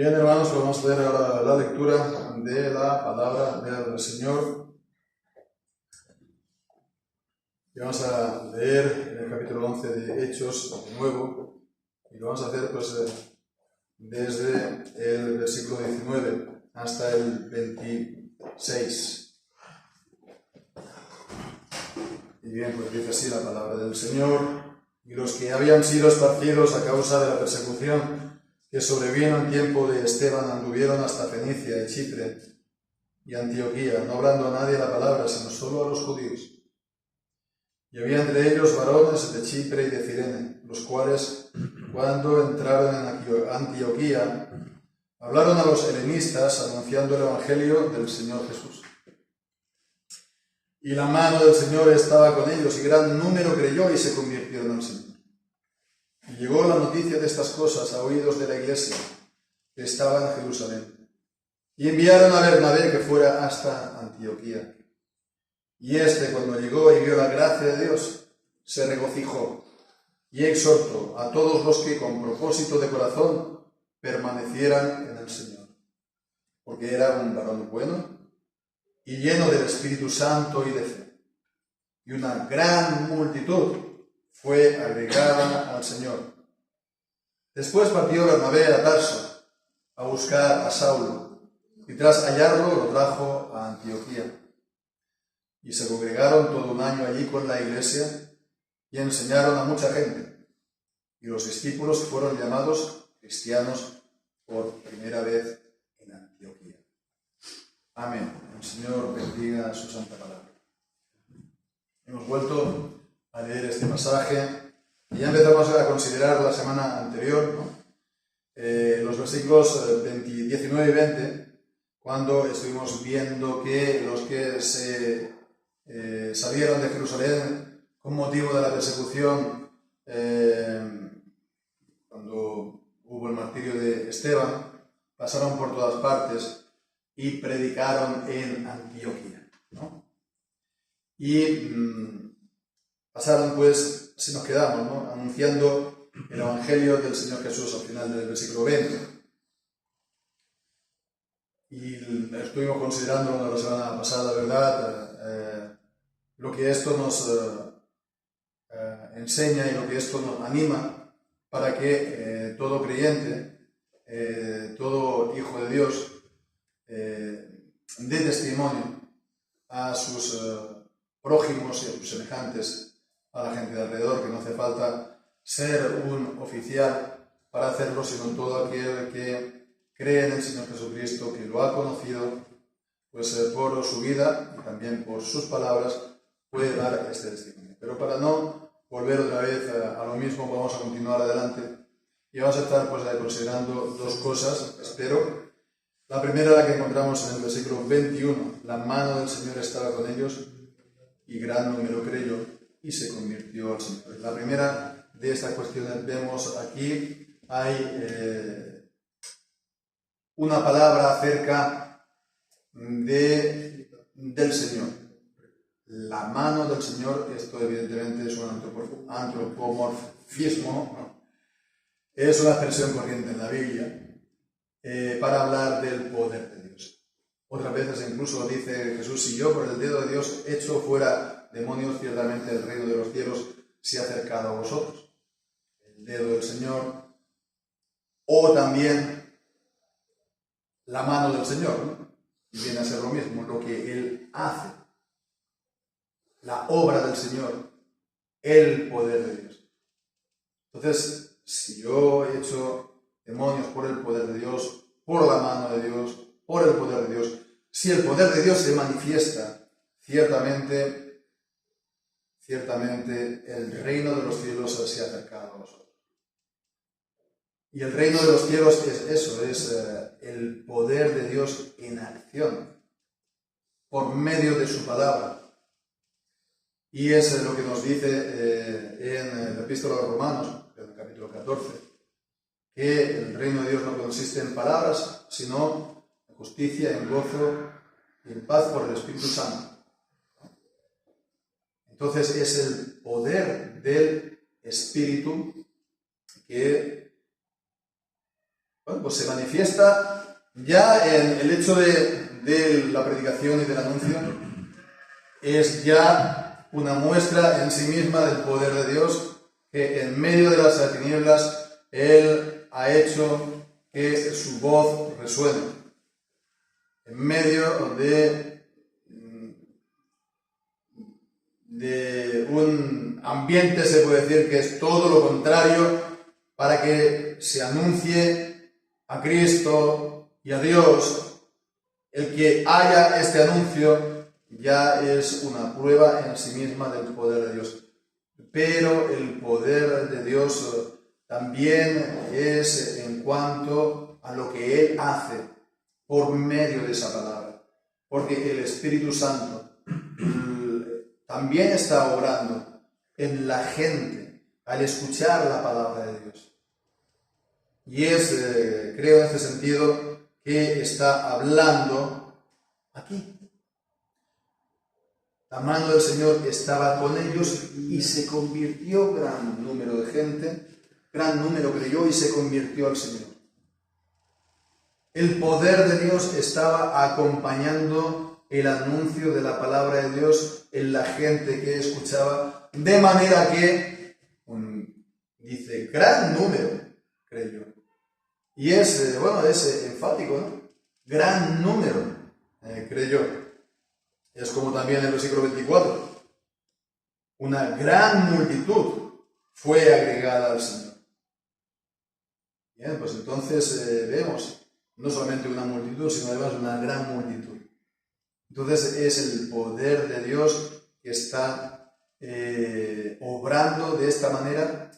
Bien, hermanos, pues vamos a leer ahora la lectura de la palabra del Señor. Y vamos a leer en el capítulo 11 de Hechos de nuevo. Y lo vamos a hacer pues desde el versículo 19 hasta el 26. Y bien, pues dice así la palabra del Señor. Y los que habían sido esparcidos a causa de la persecución que sobrevino en tiempo de Esteban anduvieron hasta Fenicia y Chipre y Antioquía, no hablando a nadie la palabra, sino solo a los judíos. Y había entre ellos varones de Chipre y de Cirene, los cuales, cuando entraron en Antioquía, hablaron a los helenistas anunciando el Evangelio del Señor Jesús. Y la mano del Señor estaba con ellos, y gran número creyó y se convirtieron al Señor. Y llegó la noticia de estas cosas a oídos de la iglesia que estaba en Jerusalén. Y enviaron a Bernabé que fuera hasta Antioquía. Y cuando llegó y vio la gracia de Dios, se regocijó y exhortó a todos los que con propósito de corazón permanecieran en el Señor. Porque era un varón bueno y lleno del Espíritu Santo y de fe. Y una gran multitud fue agregada al Señor. Después partió Bernabé a Tarso a buscar a Saulo, y tras hallarlo lo trajo a Antioquía. Y se congregaron todo un año allí con la iglesia y enseñaron a mucha gente. Y los discípulos fueron llamados cristianos por primera vez en Antioquía. Amén. El Señor bendiga su santa palabra. Hemos vuelto a leer este pasaje y ya empezamos a considerar la semana anterior, ¿no? Los versículos 19 y 20, cuando estuvimos viendo que los que se salieron de Jerusalén con motivo de la persecución, cuando hubo el martirio de Esteban, pasaron por todas partes y predicaron en Antioquía, ¿no? Y pasaron, pues, si nos quedamos, ¿no?, anunciando el Evangelio del Señor Jesús al final del versículo 20. Y estuvimos considerando la semana pasada, ¿verdad?, lo que esto nos enseña y lo que esto nos anima para que todo creyente, todo hijo de Dios, dé testimonio a sus prójimos y a sus semejantes, a la gente de alrededor, que no hace falta ser un oficial para hacerlo, sino todo aquel que cree en el Señor Jesucristo, que lo ha conocido, pues por su vida y también por sus palabras puede dar este testimonio. Pero para no volver otra vez a lo mismo, vamos a continuar adelante y vamos a estar pues considerando dos cosas, espero. La primera, la que encontramos en el versículo 21, la mano del Señor estaba con ellos y gran número creyó y se convirtió al Señor. La primera de estas cuestiones vemos aquí, hay una palabra acerca del Señor. La mano del Señor, esto evidentemente es un antropomorfismo, ¿no? Es una expresión corriente en la Biblia para hablar del poder de Dios. Otras veces incluso dice Jesús: si yo por el dedo de Dios echo fuera demonios, ciertamente el reino de los cielos se ha acercado a vosotros. El dedo del Señor, o también la mano del Señor, ¿no? Y viene a ser lo mismo, lo que Él hace. La obra del Señor, el poder de Dios. Entonces, si yo he hecho demonios por el poder de Dios, por la mano de Dios, por el poder de Dios, si el poder de Dios se manifiesta, ciertamente el reino de los cielos se ha acercado a nosotros. Y el reino de los cielos es eso, es el poder de Dios en acción, por medio de su palabra. Y es lo que nos dice en la Epístola a los Romanos, en el capítulo 14, que el reino de Dios no consiste en palabras, sino en justicia, en gozo y en paz por el Espíritu Santo. Entonces es el poder del Espíritu que Bueno, pues se manifiesta ya en el hecho de la predicación y del anuncio, es ya una muestra en sí misma del poder de Dios, que en medio de las tinieblas Él ha hecho que su voz resuene. En medio de un ambiente, se puede decir, que es todo lo contrario, para que se anuncie a Cristo y a Dios. El que haya este anuncio ya es una prueba en sí misma del poder de Dios. Pero el poder de Dios también es en cuanto a lo que Él hace por medio de esa palabra. Porque el Espíritu Santo también está obrando en la gente al escuchar la palabra de Dios. Y es, creo en este sentido, que está hablando aquí. La mano del Señor estaba con ellos y se convirtió gran número de gente, gran número creyó y se convirtió al Señor. El poder de Dios estaba acompañando el anuncio de la palabra de Dios en la gente que escuchaba, de manera que, dice, gran número creyó. Y es enfático, ¿no? Gran número creyó. Es como también en el versículo 24. Una gran multitud fue agregada al Señor. Bien, pues entonces vemos no solamente una multitud, sino además una gran multitud. Entonces es el poder de Dios que está obrando de esta manera,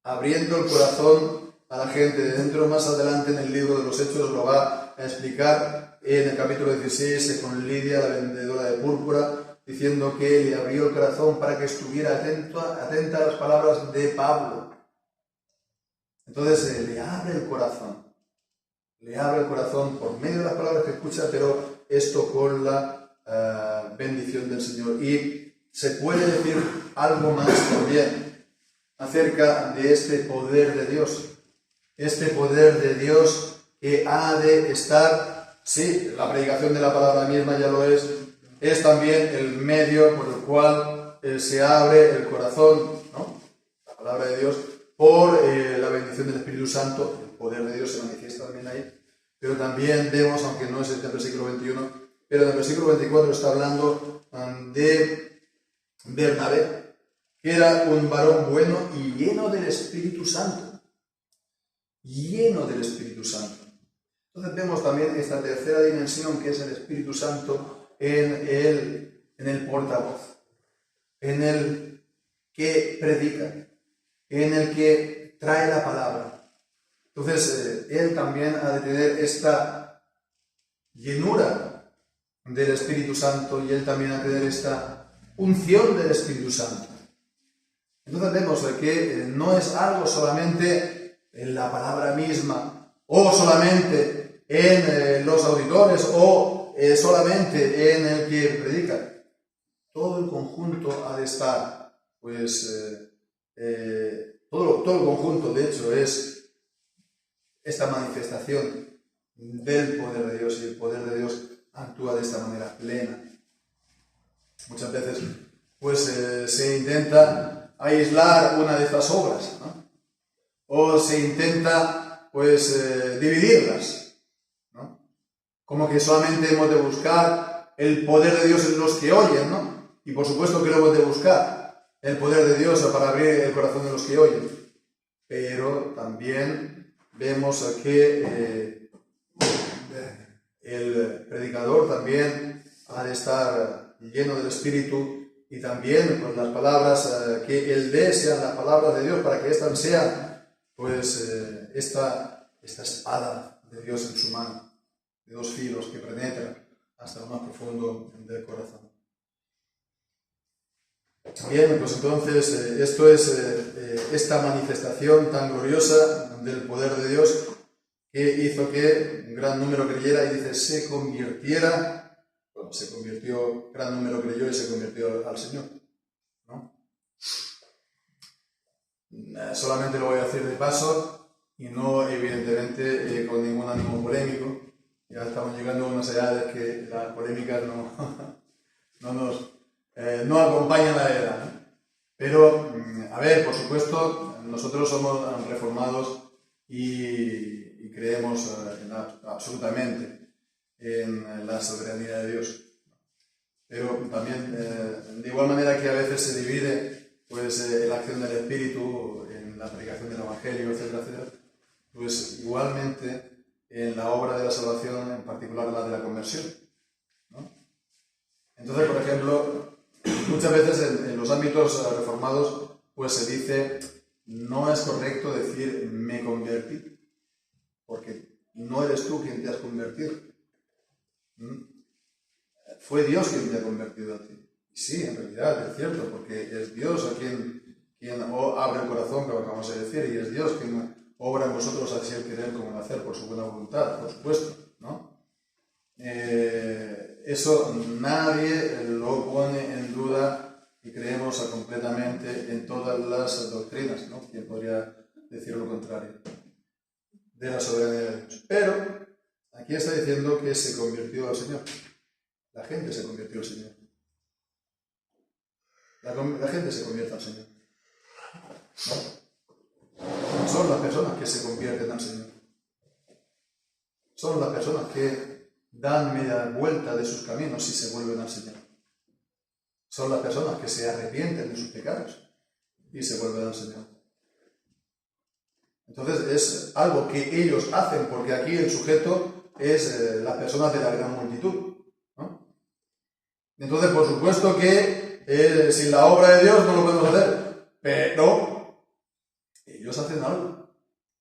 abriendo el corazón a la gente de dentro. Más adelante en el libro de los Hechos lo va a explicar en el capítulo 16 con Lidia, la vendedora de púrpura, diciendo que le abrió el corazón para que estuviera atenta a las palabras de Pablo. Entonces le abre el corazón por medio de las palabras que escucha, pero esto con la bendición del Señor. Y se puede decir algo más también acerca de este poder de Dios. Este poder de Dios que ha de estar, sí, la predicación de la palabra misma ya lo es también el medio por el cual se abre el corazón, ¿no? La palabra de Dios, por la bendición del Espíritu Santo. El poder de Dios se manifiesta también ahí. Pero también vemos, aunque no es el versículo 21, pero en el versículo 24 está hablando de Bernabé, que era un varón bueno y lleno del Espíritu Santo. Lleno del Espíritu Santo. Entonces vemos también esta tercera dimensión, que es el Espíritu Santo en el portavoz, en el que predica, en el que trae la palabra. Entonces, él también ha de tener esta llenura del Espíritu Santo y él también ha de tener esta unción del Espíritu Santo. Entonces vemos que no es algo solamente en la palabra misma o solamente en los auditores o solamente en el que predica. Todo el conjunto ha de estar, todo el conjunto de hecho es esta manifestación del poder de Dios, y el poder de Dios actúa de esta manera plena. Muchas veces se intenta aislar una de estas obras, ¿no? O se intenta dividirlas, ¿no? Como que solamente hemos de buscar el poder de Dios en los que oyen, ¿no? Y por supuesto que lo hemos de buscar, el poder de Dios para abrir el corazón de los que oyen. Pero también vemos que el predicador también ha de estar lleno del Espíritu y también con las palabras que él dé sean las palabras de Dios, para que éstas sean esta espada de Dios en su mano, de dos filos que penetran hasta lo más profundo del corazón. Bien, pues entonces esto es esta manifestación tan gloriosa del poder de Dios que hizo que un gran número creyera, y dice se convirtiera, gran número creyó y se convirtió al Señor, ¿no? Solamente lo voy a decir de paso, y no evidentemente con ningún ánimo polémico. Ya estamos llegando a unas edades que las polémicas no acompañan la edad, ¿no? Pero, a ver, por supuesto, nosotros somos reformados y creemos absolutamente en la soberanía de Dios. Pero también, de igual manera que a veces se divide pues, la acción del Espíritu en la predicación del Evangelio, etcétera, etcétera, pues igualmente en la obra de la salvación, en particular la de la conversión, ¿no? Entonces, por ejemplo, muchas veces en los ámbitos reformados pues se dice, no es correcto decir me convertí, porque no eres tú quien te has convertido. Fue Dios quien te ha convertido a ti. Y sí, en realidad es cierto, porque es Dios a quien abre el corazón, como acabamos de decir, y es Dios quien obra en vosotros así el querer como el hacer, por su buena voluntad, por supuesto, ¿no? Eso nadie lo pone en duda y creemos completamente en todas las doctrinas, ¿no? ¿Quién podría decir lo contrario? De la soberanía de Dios. Pero aquí está diciendo que se convirtió al Señor. La gente se convirtió al Señor. La gente se convierte al Señor, ¿no? Son las personas que se convierten al Señor. Son las personas que dan media vuelta de sus caminos y se vuelven al Señor. Son las personas que se arrepienten de sus pecados y se vuelven al Señor. Entonces es algo que ellos hacen, porque aquí el sujeto es las personas de la gran multitud, ¿no? Entonces, por supuesto que sin la obra de Dios no lo podemos hacer, pero ellos hacen algo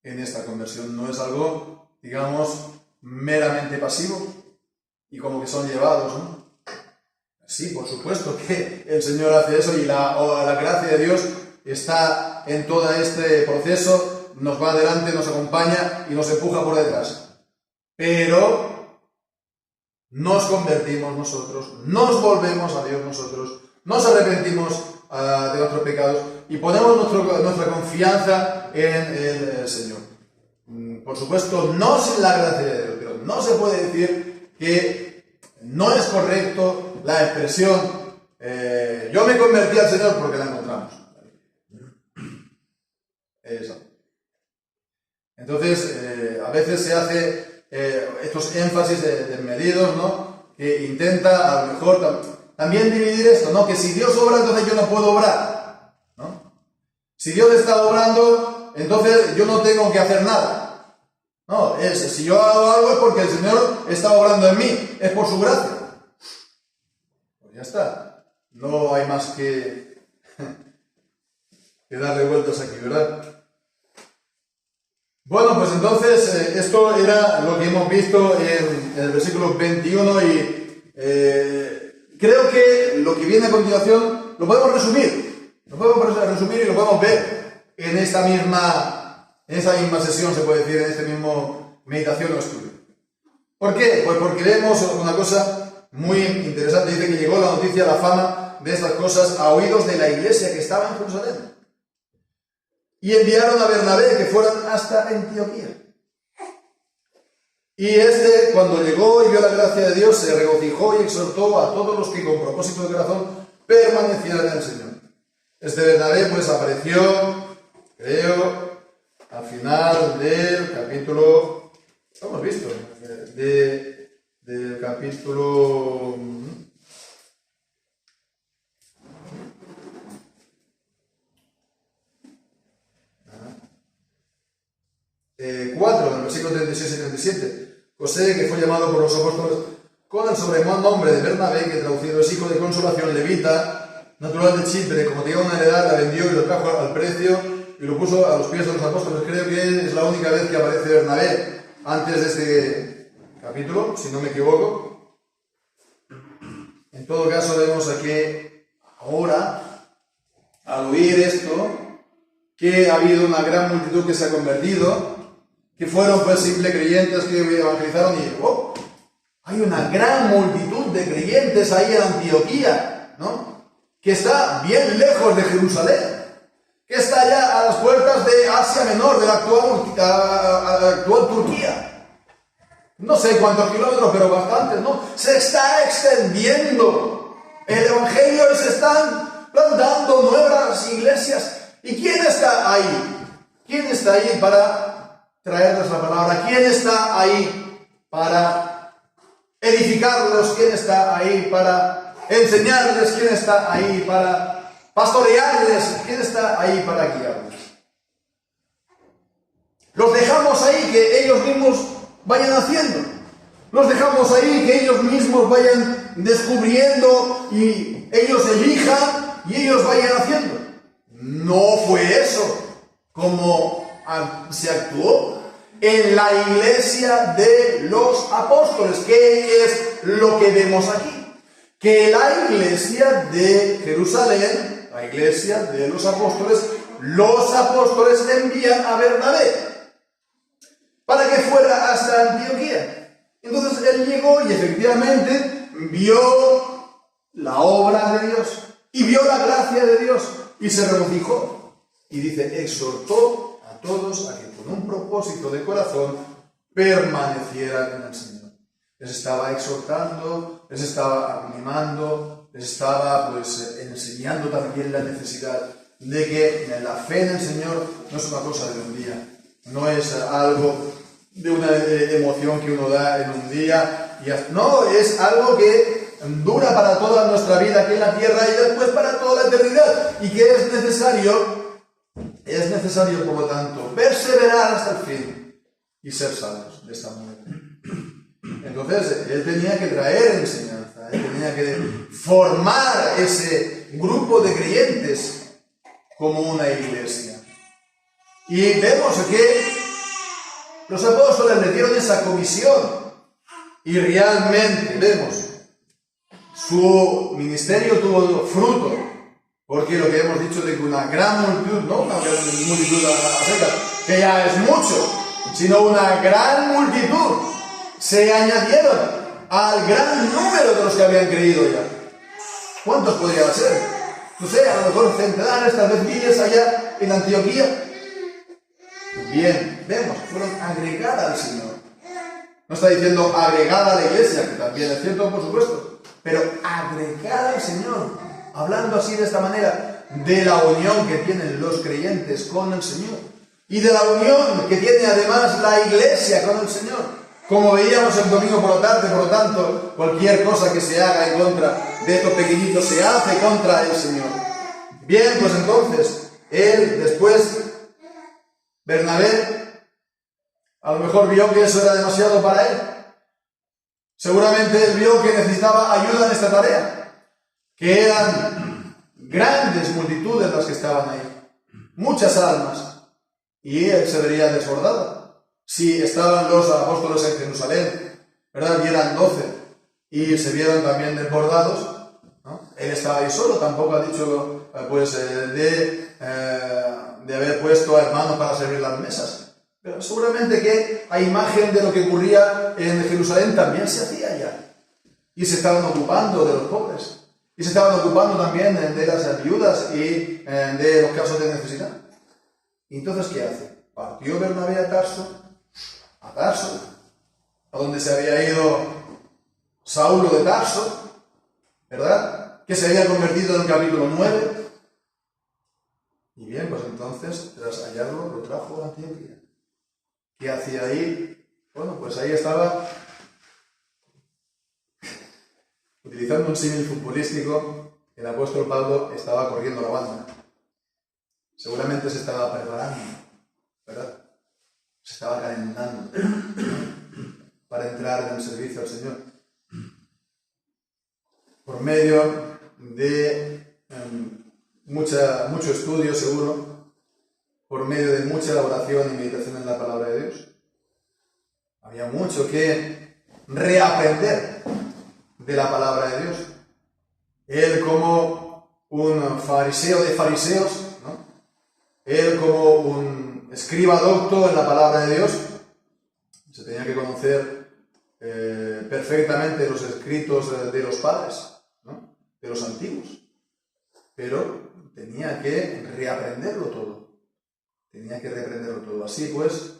en esta conversión. No es algo, digamos, meramente pasivo y como que son llevados, ¿no? Sí, por supuesto que el Señor hace eso y la gracia de Dios está en todo este proceso, nos va adelante, nos acompaña y nos empuja por detrás. Pero nos convertimos nosotros, nos volvemos a Dios nosotros, nos arrepentimos de nuestros pecados y ponemos nuestra confianza en el Señor. Por supuesto, no sin la gracia de Dios, pero no se puede decir que no es correcto la expresión yo me convertí al Señor porque la encontramos. Eso. Entonces, a veces se hace estos énfasis desmedidos, ¿no? Que intenta a lo mejor también dividir esto, ¿no? Que si Dios obra, entonces yo no puedo obrar, ¿no? Si Dios está obrando, entonces yo no tengo que hacer nada. No, si yo hago algo es porque el Señor está obrando en mí, es por su gracia. Pues ya está. No hay más que darle vueltas aquí, ¿verdad? Bueno, pues entonces esto era lo que hemos visto en el versículo 21 y creo que lo que viene a continuación lo podemos resumir. Lo podemos resumir y lo podemos ver en esta misma sesión, se puede decir, en este mismo meditación o estudio. ¿Por qué? Pues porque vemos una cosa muy interesante. Dice que llegó la noticia, la fama de estas cosas a oídos de la iglesia que estaba en Jerusalén. Y enviaron a Bernabé que fueran hasta Antioquía. Y cuando llegó y vio la gracia de Dios, se regocijó y exhortó a todos los que con propósito de corazón permanecieran en el Señor. Bernabé pues apareció, creo, al final del capítulo, lo hemos visto, del capítulo 4, del versículo 36 y 37. José, que fue llamado por los apóstoles con el sobrenombre de Bernabé, que traducido es hijo de consolación, levita, natural de Chipre, como tenía una heredad, la vendió y lo trajo al precio y lo puso a los pies de los apóstoles. Creo que es la única vez que aparece Bernabé antes de este capítulo, si no me equivoco. En todo caso, vemos aquí ahora, al oír esto, que ha habido una gran multitud que se ha convertido, que fueron pues simples creyentes que evangelizaron y hay una gran multitud de creyentes ahí en Antioquía, ¿no? Que está bien lejos de Jerusalén, que está ya a las puertas de Asia Menor, de la actual Turquía. No sé cuántos kilómetros, pero bastantes, ¿no? Se está extendiendo el Evangelio y se están plantando nuevas iglesias. ¿Y quién está ahí? ¿Quién está ahí para traerles la palabra? ¿Quién está ahí para edificarlos? ¿Quién está ahí para enseñarles? ¿Quién está ahí para pastorearles? ¿Quién está ahí para guiarles? Los dejamos ahí que ellos mismos vayan haciendo. Los dejamos ahí que ellos mismos vayan descubriendo y ellos elijan y ellos vayan haciendo. No fue eso como se actuó en la iglesia de los apóstoles. ¿Qué es lo que vemos aquí? Que la iglesia de Jerusalén, la iglesia de los apóstoles envían a Bernabé para que fuera hasta Antioquía. Entonces él llegó y efectivamente vio la obra de Dios y vio la gracia de Dios y se regocijó. Y dice, exhortó a todos a que con un propósito de corazón permanecieran en el Señor. Les estaba exhortando, les estaba animando, les estaba enseñando también la necesidad de que la fe en el Señor no es una cosa de un día, no es algo de una emoción que uno da en un día, no, es algo que dura para toda nuestra vida aquí en la tierra y después para toda la eternidad, y que es necesario por lo tanto perseverar hasta el fin y ser salvos de esta manera. Entonces él tenía que traer enseñanza, él tenía que formar ese grupo de creyentes como una iglesia. Y vemos que los apóstoles le dieron esa comisión y realmente vemos su ministerio tuvo fruto, porque lo que hemos dicho de que una gran multitud, no una gran multitud acerca, que ya es mucho, sino una gran multitud se añadieron al gran número de los que habían creído ya. ¿Cuántos podrían ser? No sé, a lo mejor centenares, tal vez miles allá en Antioquía. Bien, vemos, fueron agregadas al Señor. No está diciendo agregada a la iglesia, que también es cierto, por supuesto, pero agregada al Señor, hablando así de esta manera, de la unión que tienen los creyentes con el Señor, y de la unión que tiene además la iglesia con el Señor. Como veíamos el domingo por la tarde, por lo tanto, cualquier cosa que se haga en contra de estos pequeñitos se hace contra el Señor. Bien, pues entonces, él después, Bernabé, a lo mejor vio que eso era demasiado para él. Seguramente él vio que necesitaba ayuda en esta tarea, que eran grandes multitudes las que estaban ahí, muchas almas, y él se vería desbordado. Si estaban los apóstoles en Jerusalén, ¿verdad? Y eran 12, y se vieron también desbordados, ¿no? Él estaba ahí solo, tampoco ha dicho de haber puesto a hermanos para servir las mesas. Pero seguramente que a imagen de lo que ocurría en Jerusalén también se hacía ya. Y se estaban ocupando de los pobres. Y se estaban ocupando también de las viudas y de los casos de necesidad. ¿Y entonces qué hace? Partió Bernabé a Tarso, a donde se había ido Saulo de Tarso, ¿verdad? Que se había convertido en el capítulo 9. Y bien, pues entonces, tras hallarlo, lo trajo a Antioquía. ¿Qué hacía ahí? Bueno, pues ahí estaba, utilizando un símil futbolístico, el apóstol Pablo estaba corriendo la banda. Seguramente se estaba preparando, ¿verdad? Se estaba calentando para entrar en el servicio al Señor. Por medio de mucho estudio, seguro, por medio de mucha elaboración y meditación en la palabra de Dios. Había mucho que reaprender de la palabra de Dios. Él como un fariseo de fariseos, ¿no? Él como un escriba docto en la palabra de Dios, se tenía que conocer perfectamente los escritos de los padres, ¿no? De los antiguos. Pero tenía que reaprenderlo todo. Tenía que reaprenderlo todo. Así pues,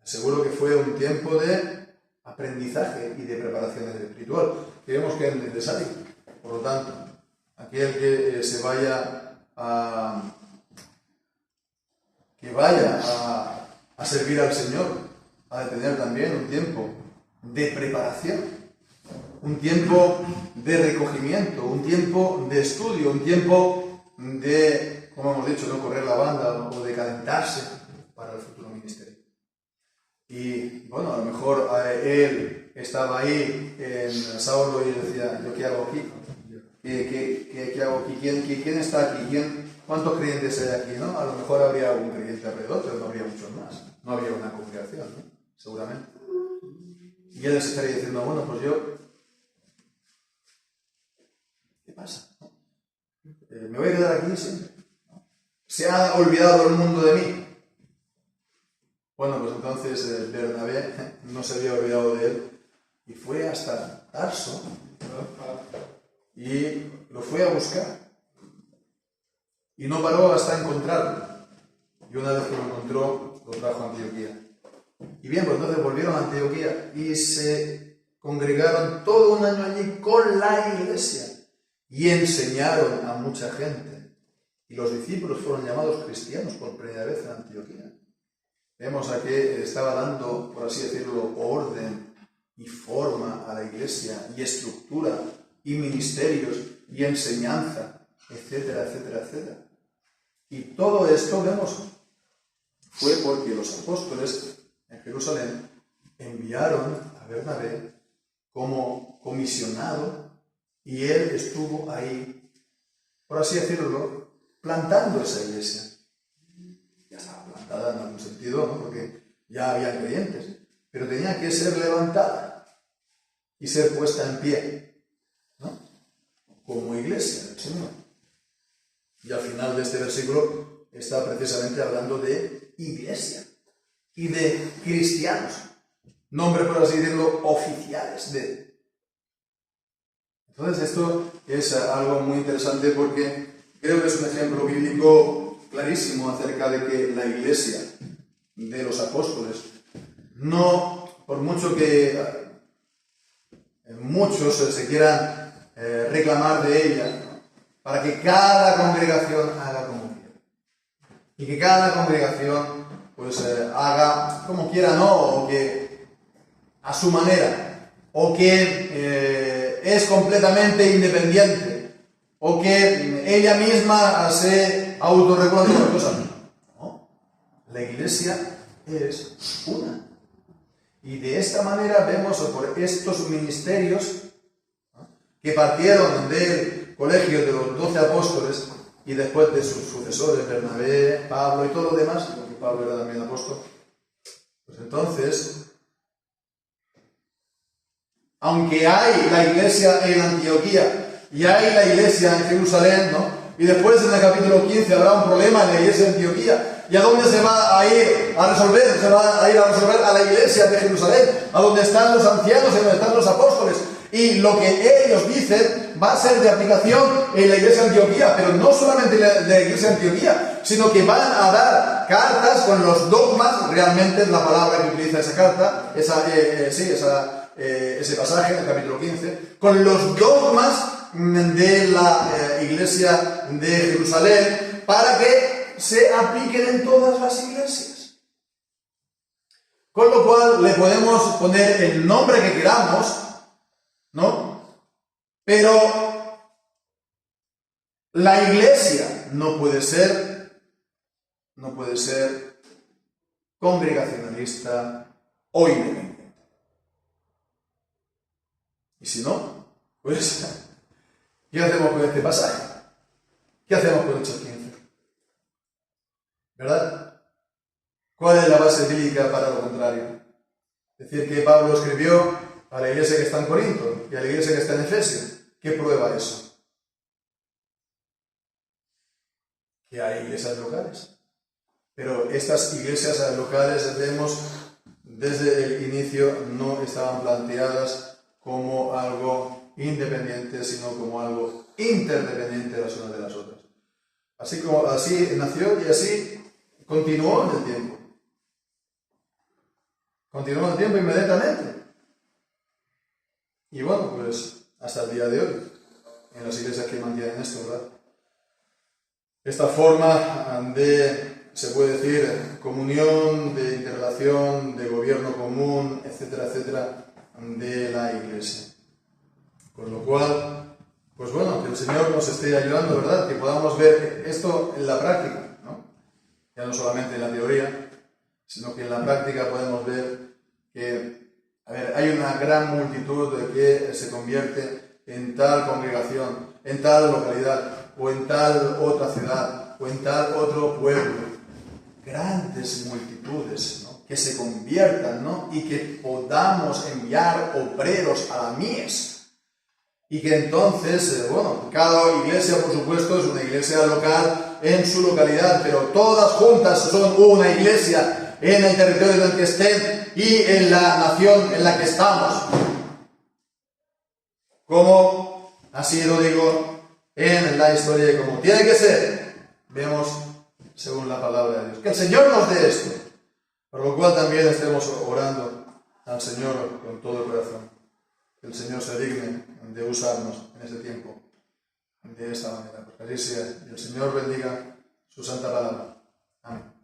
seguro que fue un tiempo de aprendizaje y de preparación espiritual, que vemos que es necesario. Por lo tanto, aquel que se vaya a servir al Señor, ha de tener también un tiempo de preparación, un tiempo de recogimiento, un tiempo de estudio, un tiempo de, como hemos dicho, no correr la banda o de calentarse para el futuro ministerio. Y bueno, a lo mejor él estaba ahí en Saulo y decía, ¿yo qué hago aquí? ¿Qué hago aquí? ¿Quién está aquí? ¿Cuántos creyentes hay aquí? ¿No? A lo mejor habría algún creyente alrededor, pero no habría muchos más. No habría una congregación, ¿no? Seguramente. Y él se estaría diciendo, bueno, pues yo, ¿qué pasa? ¿Me voy a quedar aquí siempre? ¿Se ha olvidado el mundo de mí? Bueno, pues entonces Bernabé no se había olvidado de él y fue hasta Tarso y lo fue a buscar. Y no paró hasta encontrarlo. Y una vez que lo encontró, lo trajo a Antioquía. Y bien, pues entonces volvieron a Antioquía y se congregaron todo un año allí con la iglesia y enseñaron a mucha gente. Y los discípulos fueron llamados cristianos por primera vez en Antioquía. Vemos a que estaba dando, por así decirlo, orden y forma a la iglesia, y estructura, y ministerios, y enseñanza, etcétera, etcétera, etcétera. Y todo esto, vemos, fue porque los apóstoles en Jerusalén enviaron a Bernabé como comisionado, y él estuvo ahí, por así decirlo, plantando esa iglesia. Ya estaba plantada en algún sentido, ¿no? Porque ya había creyentes, pero tenía que ser levantada y ser puesta en pie, ¿no? Como iglesia del Señor. Y al final de este versículo está precisamente hablando de iglesia y de cristianos, nombres, por así decirlo, oficiales de. Entonces esto es algo muy interesante porque creo que es un ejemplo bíblico clarísimo acerca de que la iglesia de los apóstoles, no, por mucho que muchos se quieran reclamar de ella, ¿no? Para que cada congregación haga como quiera. Y que cada congregación pues haga como quiera, ¿no? O que a su manera, o que es completamente independiente, o que ella misma se autorregula las cosas. No, la iglesia es una. Y de esta manera vemos por estos ministerios, ¿no?, que partieron del colegio de los 12 apóstoles y después de sus sucesores, Bernabé, Pablo y todo lo demás, porque Pablo era también apóstol. Pues entonces, aunque hay la iglesia en Antioquía y hay la iglesia en Jerusalén, ¿no? Y después en el capítulo 15 habrá un problema en la iglesia de Antioquía. ¿Y a dónde se va a ir a resolver? Se va a ir a resolver a la iglesia de Jerusalén, a donde están los ancianos y a donde están los apóstoles. Y lo que ellos dicen va a ser de aplicación en la iglesia de Antioquía, pero no solamente de la iglesia de Antioquía, sino que van a dar cartas con los dogmas, realmente es la palabra que utiliza esa carta, ese pasaje en el capítulo 15, con los dogmas de la iglesia de Jerusalén, para que se apliquen en todas las iglesias. Con lo cual le podemos poner el nombre que queramos, ¿no? Pero la iglesia no puede ser congregacionalista o independiente. Y si no, pues, ¿qué hacemos con este pasaje? ¿Qué hacemos con Hechos 15? ¿Verdad? ¿Cuál es la base bíblica para lo contrario? Es decir, que Pablo escribió a la iglesia que está en Corinto y a la iglesia que está en Efesio. ¿Qué prueba eso? Que hay iglesias locales. Pero estas iglesias locales, vemos, desde el inicio no estaban planteadas como algo independiente, sino como algo interdependiente las unas de las otras. Así nació y así continuó en el tiempo. Continuó en el tiempo inmediatamente. Y bueno, pues hasta el día de hoy, en las iglesias que mantienen esto, ¿verdad? Esta forma de, se puede decir, comunión, de interrelación, de gobierno común, etcétera, etcétera, de la iglesia. Con lo cual, pues bueno, que el Señor nos esté ayudando, ¿verdad? Que podamos ver esto en la práctica, ¿no? Ya no solamente en la teoría, sino que en la práctica podemos ver que, hay una gran multitud de que se convierte en tal congregación, en tal localidad, o en tal otra ciudad, o en tal otro pueblo. Grandes multitudes, ¿no? Que se conviertan, ¿no? Y que podamos enviar obreros a la mies. Y que entonces, cada iglesia, por supuesto, es una iglesia local en su localidad, pero todas juntas son una iglesia en el territorio en el que estén y en la nación en la que estamos. Como ha sido, digo, en la historia y como tiene que ser, vemos según la palabra de Dios. Que el Señor nos dé esto, por lo cual también estemos orando al Señor con todo el corazón. Que el Señor se digne de usarnos en este tiempo de esta manera. Porque así sea. Y el Señor bendiga su santa palabra. Amén.